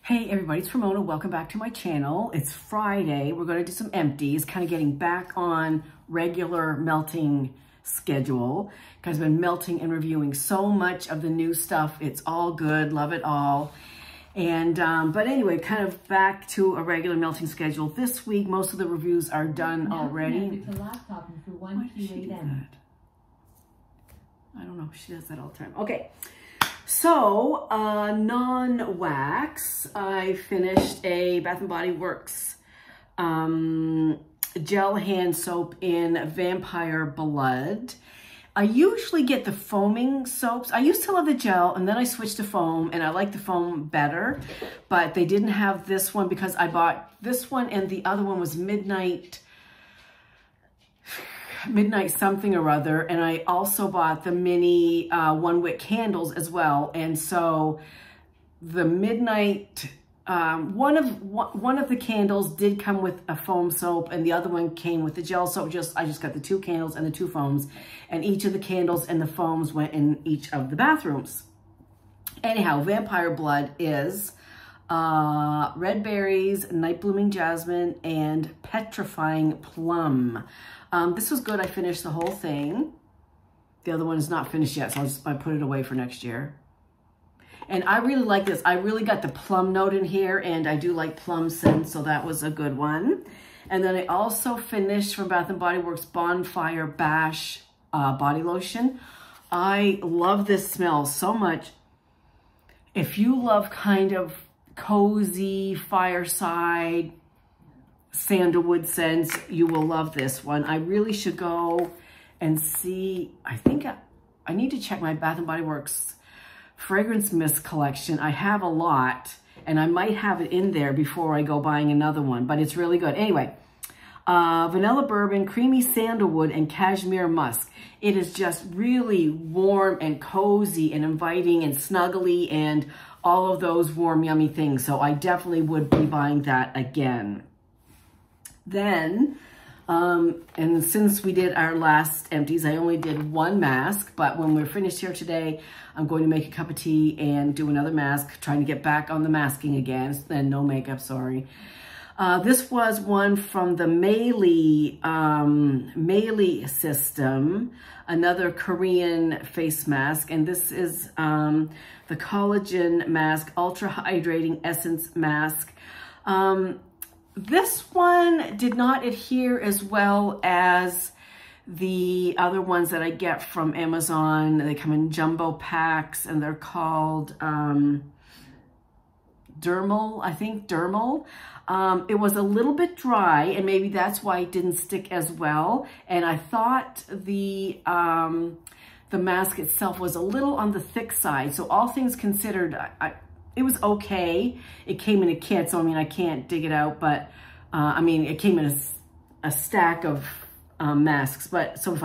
Hey everybody, it's Ramona. Welcome back to my channel. It's Friday. We're going to do some empties, kind of getting back on regular melting schedule because I've been melting and reviewing so much of the new stuff. It's all good. Love it all. And but anyway, kind of back to a regular melting schedule. This week, most of the reviews are done already. Why does she do that? I don't know. She does that all the time. Okay. So, non-wax, I finished a Bath & Body Works gel hand soap in Vampire Blood. I usually get the foaming soaps. I used to love the gel, and then I switched to foam, and I like the foam better. But they didn't have this one because I bought this one, and the other one was Midnight something or other, and I also bought the mini one wick candles as well. And so the Midnight one of the candles did come with a foam soap, and the other one came with the gel soap. I just got the two candles and the two foams, and each of the candles and the foams went in each of the bathrooms. Anyhow, Vampire Blood is red berries, night blooming jasmine, and petrifying plum. This was good. I finished the whole thing. The other one is not finished yet, so I put it away for next year. And I really like this. I really got the plum note in here, and I do like plum scent, so that was a good one. And then I also finished from Bath & Body Works Bonfire Bash body lotion. I love this smell so much. If you love kind of cozy fireside sandalwood scents, you will love this one. I really should go and see. I think I need to check my Bath & Body Works fragrance mist collection. I have a lot, and I might have it in there before I go buying another one, but it's really good. Anyway, vanilla bourbon, creamy sandalwood, and cashmere musk. It is just really warm and cozy and inviting and snuggly and all of those warm, yummy things. So I definitely would be buying that again. Then, and since we did our last empties, I only did one mask, but when we're finished here today, I'm going to make a cup of tea and do another mask, trying to get back on the masking again, and no makeup, sorry. This was one from the Meili system, another Korean face mask, and this is the Collagen Mask Ultra Hydrating Essence Mask. This one did not adhere as well as the other ones that I get from Amazon. They come in jumbo packs, and they're called Dermal, I think, Dermal. It was a little bit dry, and maybe that's why it didn't stick as well. And I thought the mask itself was a little on the thick side. So all things considered, it was okay. It came in a kit, so I mean, I can't dig it out, but I mean, it came in a stack of masks. But so if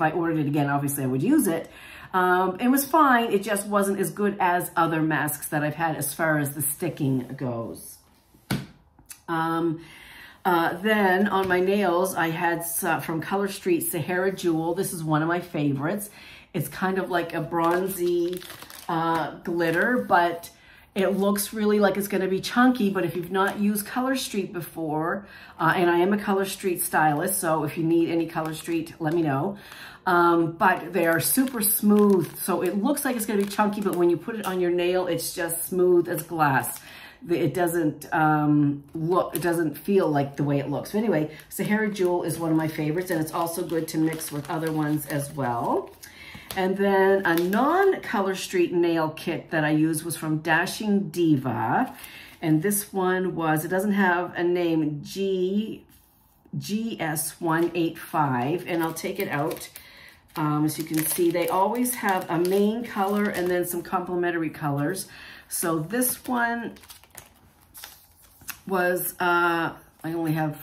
I ordered it again, obviously I would use it. It was fine. It just wasn't as good as other masks that I've had as far as the sticking goes. Then on my nails, I had from Color Street Sahara Jewel. This is one of my favorites. It's kind of like a bronzy glitter, but it looks really like it's going to be chunky. But if you've not used Color Street before, and I am a Color Street stylist, so if you need any Color Street, let me know. But they are super smooth, so it looks like it's going to be chunky, but when you put it on your nail, it's just smooth as glass. It doesn't it doesn't feel like the way it looks. So anyway, Sahara Jewel is one of my favorites, and it's also good to mix with other ones as well. And then a non-Color Street nail kit that I used was from Dashing Diva. And this one was, it doesn't have a name, GS185. And I'll take it out. As you can see, they always have a main color and then some complementary colors. So this one was, I only have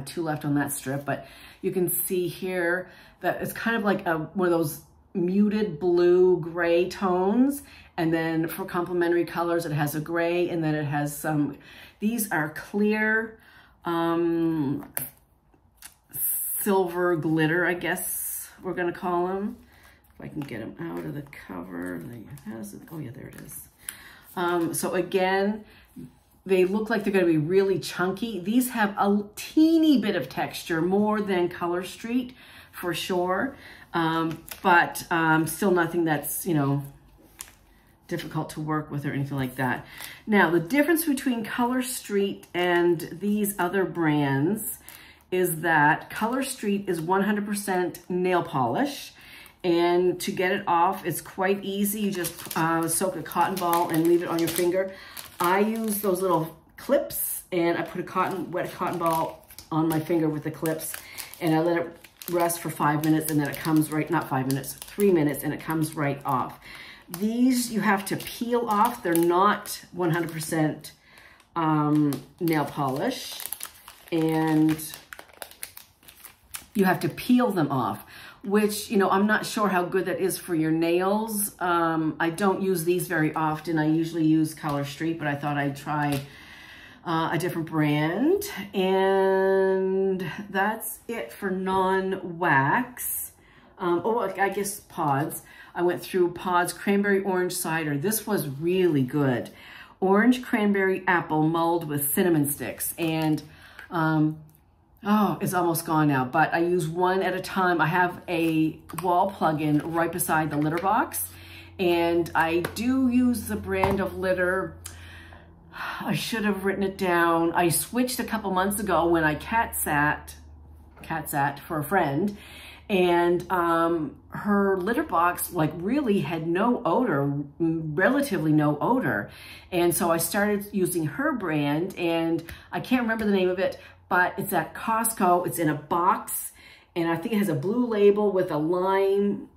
2 left on that strip, but you can see here that it's kind of like one of those muted blue gray tones, and then for complementary colors it has a gray, and then it has some, these are clear silver glitter, I guess we're gonna call them. If I can get them out of the cover. Oh yeah, there it is. So again, they look like they're going to be really chunky. These have a teeny bit of texture, more than Color Street for sure, but still nothing that's, you know, difficult to work with or anything like that. Now, the difference between Color Street and these other brands is that Color Street is 100% nail polish, and to get it off, it's quite easy. You just soak a cotton ball and leave it on your finger. I use those little clips, and I put a wet cotton ball on my finger with the clips, and I let it rest for 5 minutes, and then it comes right, not 5 minutes, 3 minutes, and it comes right off. These you have to peel off. They're not 100% nail polish, and you have to peel them off, which, you know, I'm not sure how good that is for your nails. I don't use these very often. I usually use Color Street, but I thought I'd try a different brand. And that's it for non-wax. Oh, I guess pods. I went through pods, cranberry orange cider. This was really good. Orange cranberry apple mulled with cinnamon sticks. And oh, it's almost gone now, but I use one at a time. I have a wall plug-in right beside the litter box, and I do use the brand of litter. I should have written it down. I switched a couple months ago when I cat sat for a friend, and her litter box like really had no odor, relatively no odor. And so I started using her brand, and I can't remember the name of it, but it's at Costco. It's in a box, and I think it has a blue label with a lime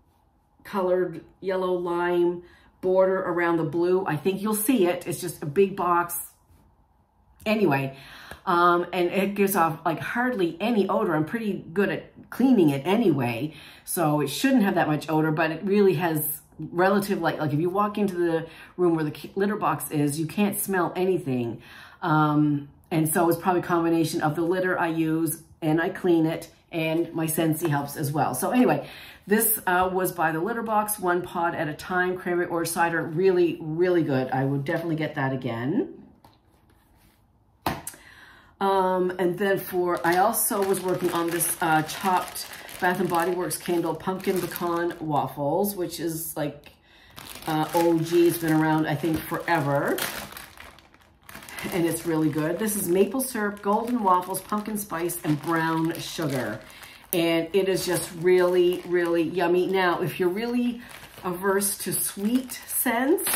colored, yellow lime border around the blue. I think you'll see it. It's just a big box. Anyway, and it gives off like hardly any odor. I'm pretty good at cleaning it anyway, so it shouldn't have that much odor, but it really has relative, like if you walk into the room where the litter box is, you can't smell anything. And so it's probably a combination of the litter I use, and I clean it, and my Scentsy helps as well. So anyway, this was by the litter box, one pod at a time, cranberry orange cider, really, really good. I would definitely get that again. And then I also was working on this chopped Bath & Body Works candle, pumpkin pecan waffles, which is like OG. It's been around, I think, forever. And it's really good. This is maple syrup, golden waffles, pumpkin spice, and brown sugar. And it is just really, really yummy. Now, if you're really averse to sweet scents,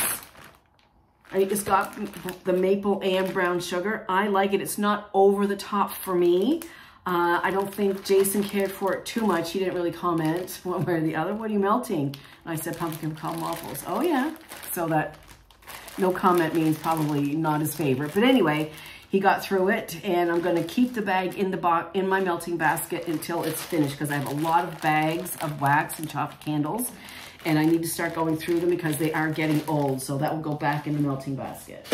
it's got the maple and brown sugar. I like it. It's not over the top for me. I don't think Jason cared for it too much. He didn't really comment one way or the other. What are you melting? And I said pumpkin pecan waffles. Oh, yeah. So that no comment means probably not his favorite. But anyway, he got through it, and I'm going to keep the bag in my melting basket until it's finished, because I have a lot of bags of wax and chopped candles, and I need to start going through them because they are getting old. So that will go back in the melting basket.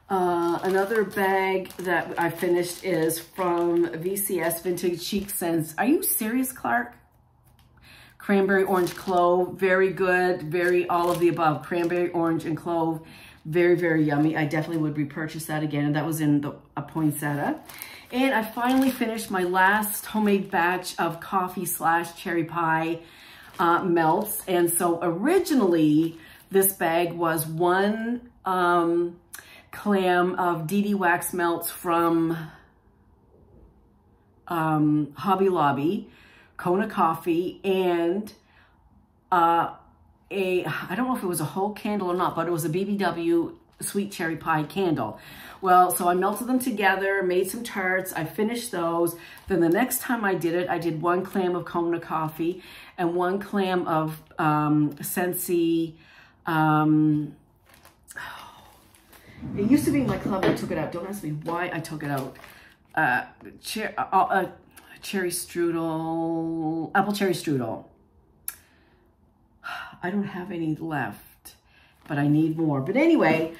Another bag that I finished is from VCS Vintage Chic Scents. Are you serious, Clark? Cranberry orange clove, very good, very all of the above. Cranberry orange and clove, very, very yummy. I definitely would repurchase that again, and that was in a poinsettia. And I finally finished my last homemade batch of coffee / cherry pie melts. And so originally this bag was one clam of DD wax melts from Hobby Lobby, Kona coffee, and I don't know if it was a whole candle or not, but it was a BBW sweet cherry pie candle. Well, so I melted them together, made some tarts. I finished those. Then the next time I did it, I did one clam of Kona coffee and one clam of Scentsy. It used to be in my club. I took it out. Don't ask me why I took it out. Cherry strudel, apple cherry strudel. I don't have any left, but I need more. But anyway,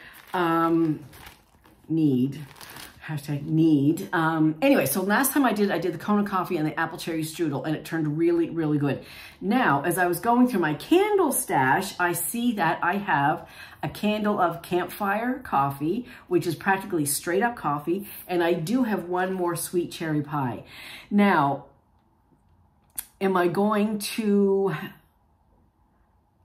Hashtag need. Anyway, so last time I did the Kona coffee and the apple cherry strudel, and it turned really, really good. Now, as I was going through my candle stash, I see that I have a candle of campfire coffee, which is practically straight up coffee, and I do have one more sweet cherry pie. Now, am I going to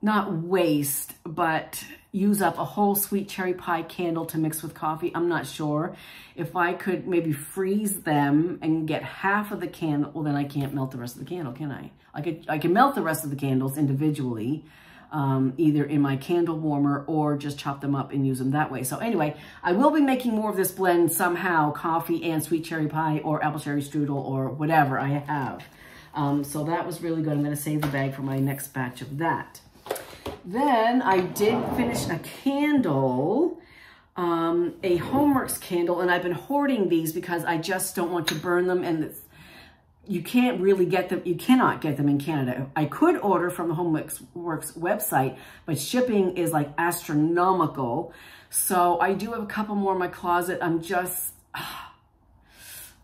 not waste, but use up a whole sweet cherry pie candle to mix with coffee? I'm not sure. If I could maybe freeze them and get half of the candle, well, then I can't melt the rest of the candle, can I? I can melt the rest of the candles individually, either in my candle warmer or just chop them up and use them that way. So anyway, I will be making more of this blend somehow, coffee and sweet cherry pie or apple cherry strudel or whatever I have. So that was really good. I'm going to save the bag for my next batch of that. Then I did finish a candle, a Homeworks candle, and I've been hoarding these because I just don't want to burn them, and you can't really get them, you cannot get them in Canada. I could order from the Homeworks website, but shipping is like astronomical. So I do have a couple more in my closet.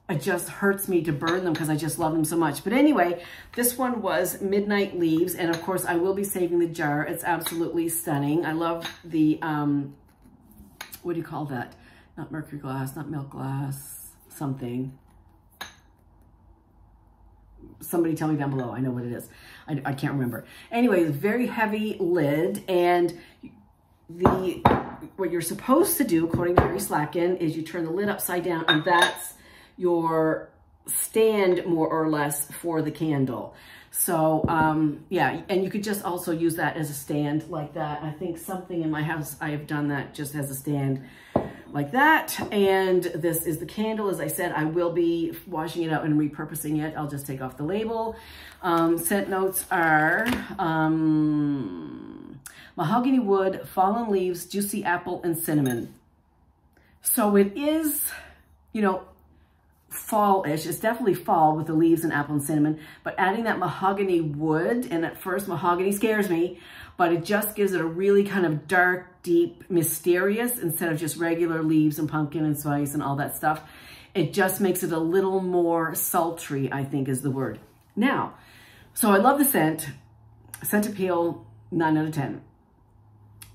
It just hurts me to burn them because I just love them so much. But anyway, this one was Midnight Leaves. And of course, I will be saving the jar. It's absolutely stunning. I love the, what do you call that? Not mercury glass, not milk glass, something. Somebody tell me down below. I know what it is. I can't remember. Anyway, very heavy lid. And what you're supposed to do, according to Mary Slacken, is you turn the lid upside down, and that's your stand more or less for the candle. So yeah, and you could just also use that as a stand like that. I think something in my house I have done that just as a stand like that. And this is the candle. As I said, I will be washing it out and repurposing it. I'll just take off the label. Scent notes are mahogany wood, fallen leaves, juicy apple, and cinnamon. So it is, you know, fall-ish. It's definitely fall with the leaves and apple and cinnamon, but adding that mahogany wood, and at first mahogany scares me, but it just gives it a really kind of dark, deep, mysterious, instead of just regular leaves and pumpkin and spice and all that stuff. It just makes it a little more sultry, I think is the word. Now, so I love the scent. Scent appeal, 9 out of 10.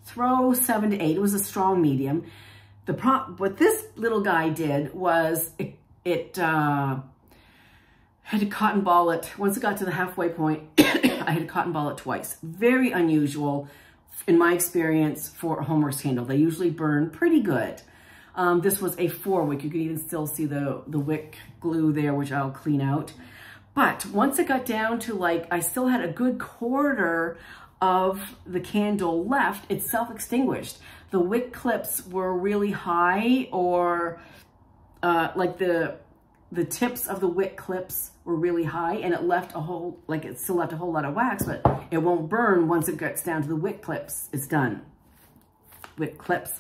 Throw 7 to 8. It was a strong medium. What this little guy did was it had to cotton ball it. Once it got to the halfway point, I had to cotton ball it twice. Very unusual, in my experience, for a Homeworks candle. They usually burn pretty good. This was a 4-wick. You can even still see the wick glue there, which I'll clean out. But once it got down to like, I still had a good quarter of the candle left, it self-extinguished. The wick clips were really high, or like the tips of the wick clips were really high, and it left a whole, like it still left a whole lot of wax, but it won't burn once it gets down to the wick clips. It's done. Wick clips.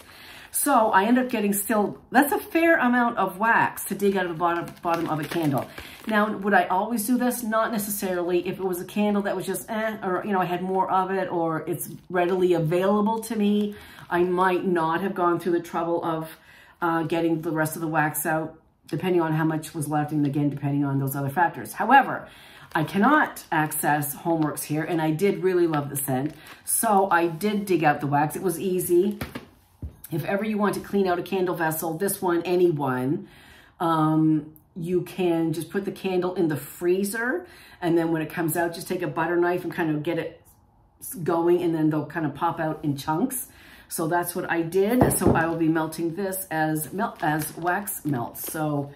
So I end up getting still, that's a fair amount of wax to dig out of the bottom of a candle. Now, would I always do this? Not necessarily. If it was a candle that was just or you know, I had more of it, or it's readily available to me, I might not have gone through the trouble of getting the rest of the wax out, depending on how much was left, and again, depending on those other factors. However, I cannot access Homeworks here, and I did really love the scent, so I did dig out the wax. It was easy. If ever you want to clean out a candle vessel, this one, any one, you can just put the candle in the freezer, and then when it comes out, just take a butter knife and kind of get it going, and then they'll kind of pop out in chunks. So that's what I did. So I will be melting this as wax melts. So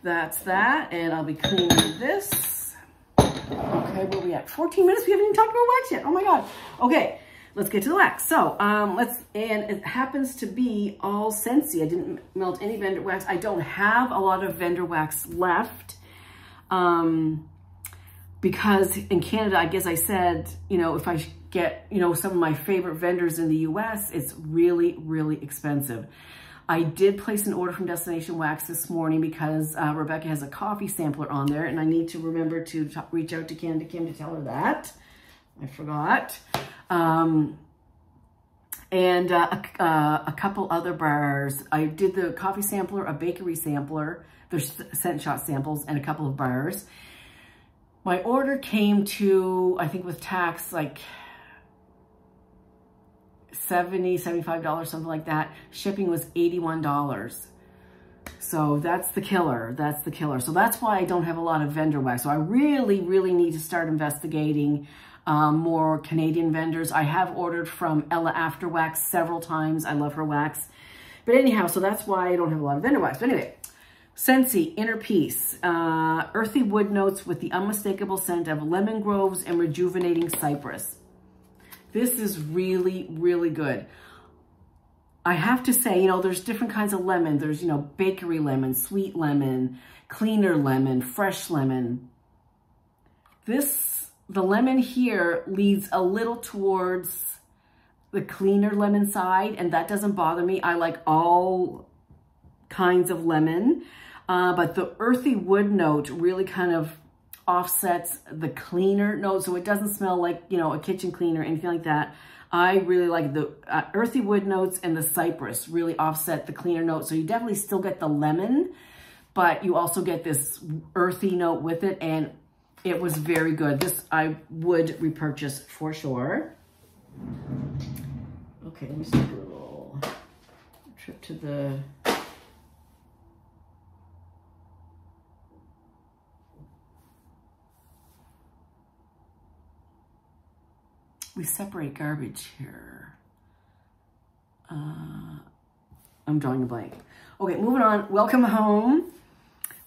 that's that, and I'll be cleaning this. Okay, where are we at? 14 minutes, we haven't even talked about wax yet. Oh my God. Okay, let's get to the wax. So and it happens to be all Scentsy. I didn't melt any vendor wax. I don't have a lot of vendor wax left. Because in Canada, I guess I said, you know, if I get, you know, some of my favorite vendors in the US, it's really, really expensive. I did place an order from Destination Wax this morning because Rebecca has a coffee sampler on there, and I need to remember to reach out to Canada Kim to tell her that. I forgot. and a couple other bars. I did the coffee sampler, a bakery sampler, there's scent shot samples, and a couple of bars. My order came to, I think with tax, like $70, $75, something like that. Shipping was $81. So that's the killer. That's the killer. So that's why I don't have a lot of vendor wax. So I really, really need to start investigating more Canadian vendors. I have ordered from Ella After Wax several times. I love her wax. But anyhow, so that's why I don't have a lot of vendor wax. But anyway, Scentsy Inner Peace. Earthy wood notes with the unmistakable scent of lemon groves and rejuvenating cypress. This is really, really good. I have to say, you know, there's different kinds of lemon. There's, you know, bakery lemon, sweet lemon, cleaner lemon, fresh lemon. The lemon here leads a little towards the cleaner lemon side, and that doesn't bother me. I like all kinds of lemon, but the earthy wood note really kind of offsets the cleaner note, so it doesn't smell like, you know, a kitchen cleaner or anything like that. I really like the earthy wood notes, and the cypress really offset the cleaner note. So you definitely still get the lemon, but you also get this earthy note with it, and it was very good. This I would repurchase for sure. Okay, let me just take a little trip to the... We separate garbage here. I'm drawing a blank. Okay, moving on. Welcome home.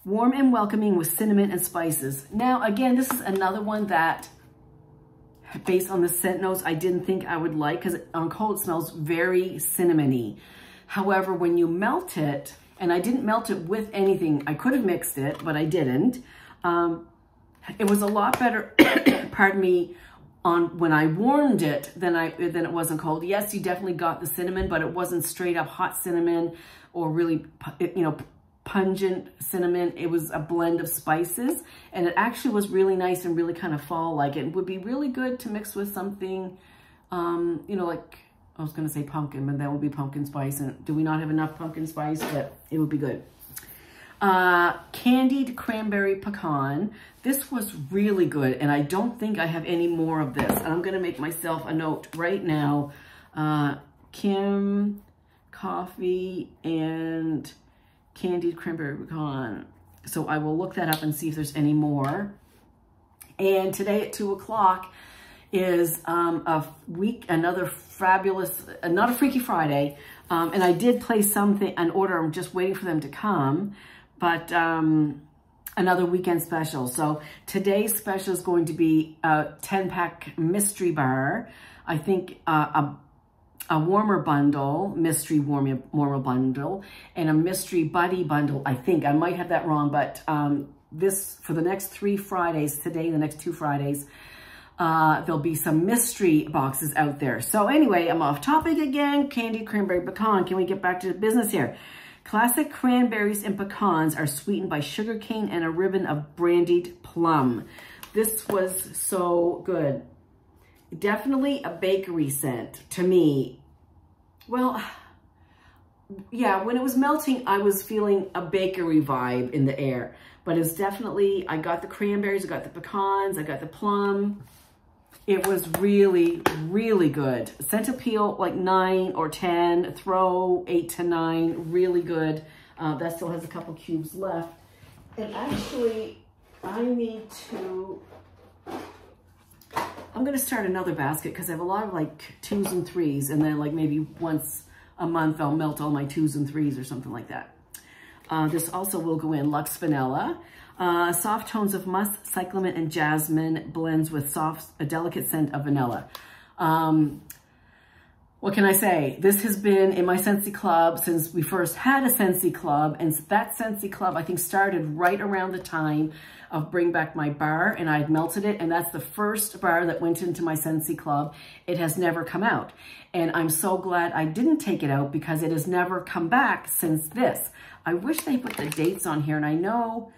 Warm and welcoming with cinnamon and spices. Now, again, this is another one that, based on the scent notes, I didn't think I would like, because on cold it smells very cinnamony. However, when you melt it, and I didn't melt it with anything, I could have mixed it, but I didn't. It was a lot better, pardon me, on when I warmed it than it wasn't cold. Yes, you definitely got the cinnamon, but it wasn't straight up hot cinnamon or really, you know, pungent cinnamon. It was a blend of spices, and it actually was really nice and really kind of fall-like. It would be really good to mix with something, you know, like, I was going to say pumpkin, but that would be pumpkin spice. And do we not have enough pumpkin spice? But it would be good. Candied cranberry pecan. This was really good, and I don't think I have any more of this. I'm going to make myself a note right now. Kim coffee and candied cranberry pecan. So I will look that up and see if there's any more. And today at 2 o'clock is another fabulous, not a Freaky Friday. And I did place an order. I'm just waiting for them to come. But another weekend special. So today's special is going to be a 10-pack mystery bar. I think a warmer bundle, mystery warmer bundle, and a mystery buddy bundle. I think I might have that wrong, but this for the next 3 Fridays, today, the next 2 Fridays, there'll be some mystery boxes out there. So anyway, I'm off topic again. Candied cranberry pecan. Can we get back to business here? Classic cranberries and pecans are sweetened by sugar cane and a ribbon of brandied plum. This was so good. Definitely a bakery scent to me. Well, yeah, when it was melting, I was feeling a bakery vibe in the air. But it's definitely, I got the cranberries, I got the pecans, I got the plum. It was really, really good. Scent appeal, like 9 or 10. Throw 8 to 9. Really good. That still has a couple cubes left. And actually, I need to... I'm going to start another basket because I have a lot of like 2s and 3s. And then like maybe once a month, I'll melt all my 2s and 3s or something like that. This also will go in Lux Vanilla. Soft tones of musk, cyclamen, and jasmine blends with a delicate scent of vanilla. What can I say? This has been in my Scentsy Club since we first had a Scentsy Club, and that Scentsy Club I think started right around the time of Bring Back My Bar, and I had melted it, and that's the first bar that went into my Scentsy Club. It has never come out, and I'm so glad I didn't take it out because it has never come back since this. I wish they put the dates on here, and I know...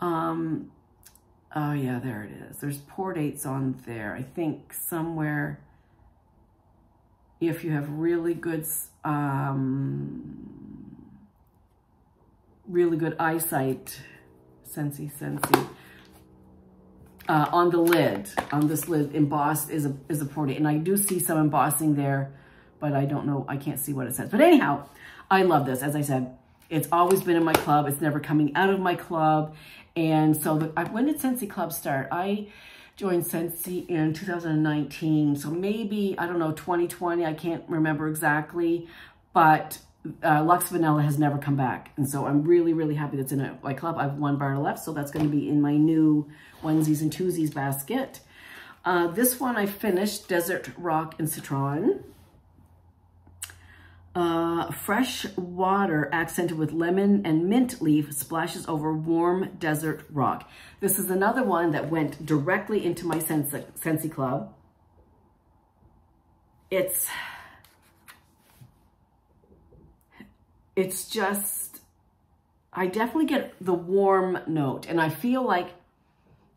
oh yeah, there it is. There's pour dates on there. I think somewhere. if you have really good eyesight, Scentsy, on the lid, on this lid, embossed is a portrait. And I do see some embossing there, but I don't know, I can't see what it says. But anyhow, I love this. As I said, it's always been in my club. It's never coming out of my club. And so when did Scentsy Club start? I joined Scentsy in 2019. So maybe, I don't know, 2020, I can't remember exactly, but Lux Vanilla has never come back. And so I'm really, really happy that's in my club. I have 1 bar left, so that's going to be in my new onesies and twosies basket. This one I finished, Desert Rock and Citron. Fresh water accented with lemon and mint leaf splashes over warm desert rock. This is another one that went directly into my Scentsy Club. It's just, I definitely get the warm note, and I feel like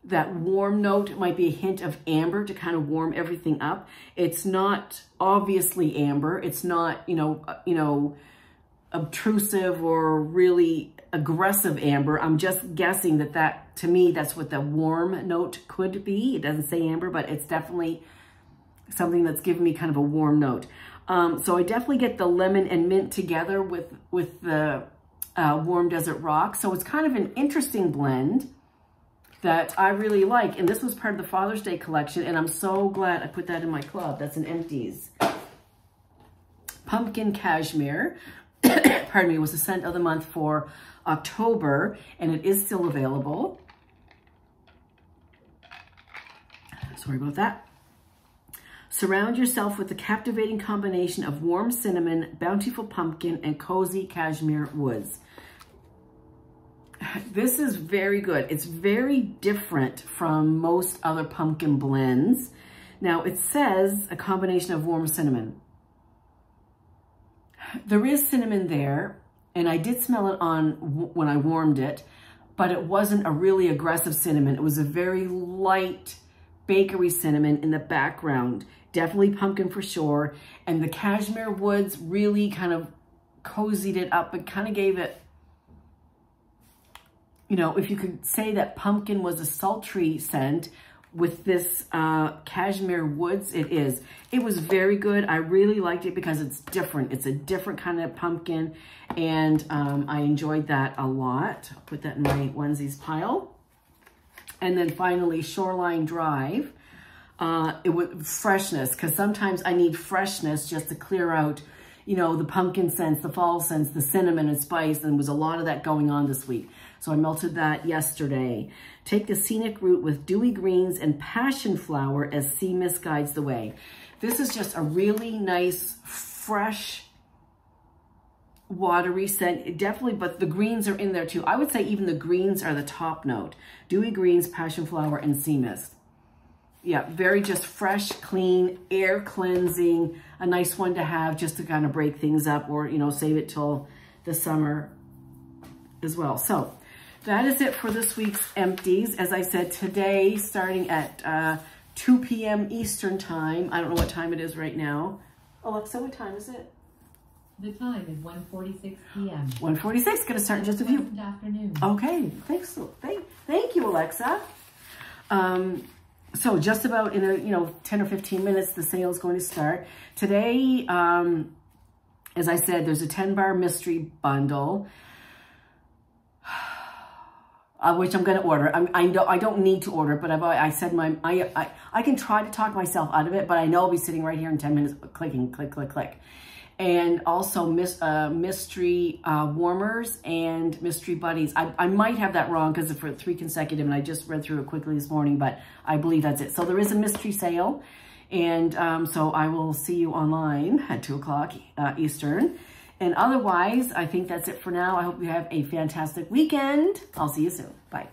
that warm note might be a hint of amber to kind of warm everything up. It's not obviously amber. It's not, you know, obtrusive or really aggressive amber. I'm just guessing that to me, that's what the warm note could be. It doesn't say amber, but it's definitely something that's giving me kind of a warm note. So I definitely get the lemon and mint together with the warm desert rock. So it's kind of an interesting blend that I really like. And this was part of the Father's Day collection, and I'm so glad I put that in my club. That's an Empties. Pumpkin Cashmere, pardon me, was the scent of the month for October, and it is still available. Sorry about that. Surround yourself with the captivating combination of warm cinnamon, bountiful pumpkin, and cozy cashmere woods. This is very good. It's very different from most other pumpkin blends. Now, it says a combination of warm cinnamon. There is cinnamon there, and I did smell it on when I warmed it, but it wasn't a really aggressive cinnamon. It was a very light bakery cinnamon in the background. Definitely pumpkin for sure. And the cashmere woods really kind of cozied it up, but kind of gave it, you know, if you could say that pumpkin was a sultry scent, with this cashmere woods, it is. It was very good. I really liked it because it's different. It's a different kind of pumpkin, and I enjoyed that a lot. I'll put that in my onesies pile. And then finally, Shoreline Drive. It was freshness, because sometimes I need freshness just to clear out, you know, the pumpkin scents, the fall scents, the cinnamon and spice, and there was a lot of that going on this week. So I melted that yesterday. Take the scenic route with dewy greens and passion flower as sea mist guides the way. This is just a really nice, fresh, watery scent. Definitely, but the greens are in there too. I would say even the greens are the top note. Dewy greens, passion flower, and sea mist. Yeah, very just fresh, clean, air cleansing, a nice one to have just to kind of break things up, or, you know, save it till the summer as well. So that is it for this week's Empties. As I said, today, starting at 2 p.m. Eastern time. I don't know what time it is right now. Alexa, what time is it? The time is 1:46 p.m. 1:46, gonna start in just a few. Good afternoon. Okay, thanks. Thank you, Alexa. So just about in a 10 or 15 minutes, the sale is going to start. Today, as I said, there's a 10-bar mystery bundle, which I'm going to order. I don't need to order, but I said I can try to talk myself out of it, but I know I'll be sitting right here in 10 minutes clicking, click, click, click. And also mystery warmers and mystery buddies. I might have that wrong because for 3 consecutive, and I just read through it quickly this morning, but I believe that's it. So there is a mystery sale, and so I will see you online at 2 o'clock Eastern. And otherwise, I think that's it for now. I hope you have a fantastic weekend. I'll see you soon. Bye.